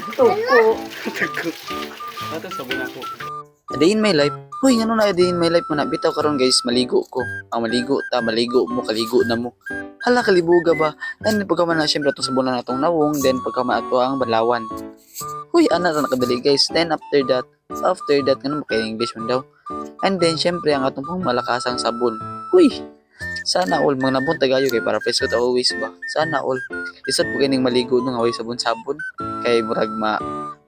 Ito ko. Tago. Ato sabon ako. A day in my life. Hoy, ano na a day in my life mo na? Bitaw karon guys, maligo ko. Maligo ta, maligo mo, kaligo na mo. Hala, kalibuga ba? And pagka man na syempre itong sabunan na itong nawong, then pagka man ato ang balawan. Huy, ana na nakadali guys. Then after that, ganun maka-English man daw. And then syempre ang atong pang malakasang sabon. Huy, sana all mga nabuntag ayo kay para fresh ko ta always ba. Sana all. Isat po kining maligo nung away sabon-sabon. Kay murag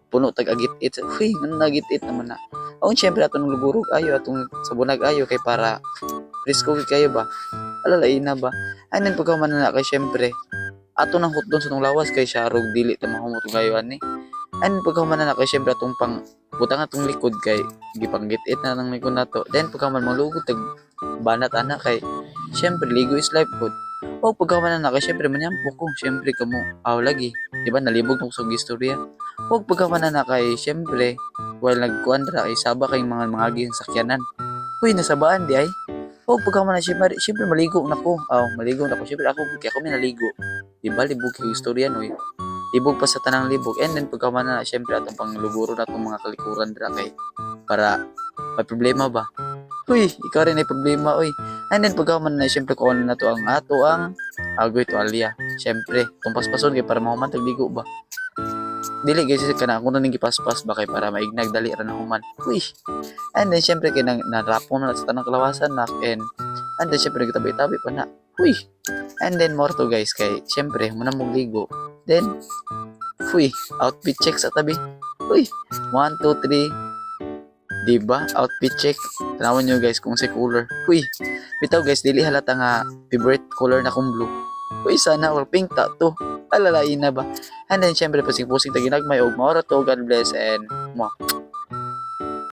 puno tag agit-it. Huy, nang nagit-it naman na. Aun syempre atong luburog ayo atong sabunag ayo kay para fresco kayo ba. Alalay na ba. And then pagka man na kay syempre ato nang hutdon sa tong lawas kay syarog dili ta mahumot kayo ani. And pagka man na kay syempre atong pang butang atong likod kay gipanggit-it na nang likod nato. Then pagka man malugod tag banat ana kay syempre ligo is life good. O pagka man na kay syempre manyampo ko syempre kamo aw lagi. Di ba nalibog tong sug istorya. O pagka man na kay syempre while nagkuan ra kay saba kay mga aging sakyanan. Uy nasabaan di ay. O pagka man na syempre maligo na ko. Maligo na ko syempre ako kay ako naligo. Di ba libog kay istorya no. Libog pa sa tanang libog. And then pagka man na syempre atong pangluburo na tong mga kalikuran dra kay para may problema ba. Uy, ikaw rin ay problema, uy. And then pagka man na syempre ko na to ang ato ang agoy to alya. Syempre, tong paspason kay para mahuman tagligo ba. Dili guys kana kuno ning gipaspas ba kay para maignag dali ra na human. Uy. And then syempre kay narapon na sa tanang kalawasan na and then syempre gitabi-tabi pa na. Uy. And then more to guys kay syempre muna mong ligo. Then uy, outfit check sa tabi. Uy. 1 2 3 diba? Outfit check. Tanawan nyo guys kung si color. Uy, bitaw guys, dili halata nga favorite color na kong blue. Uy, sana all pink ta to. Alalain na ba? And then syempre pusing-pusing ta ginagmay og maura to. God bless and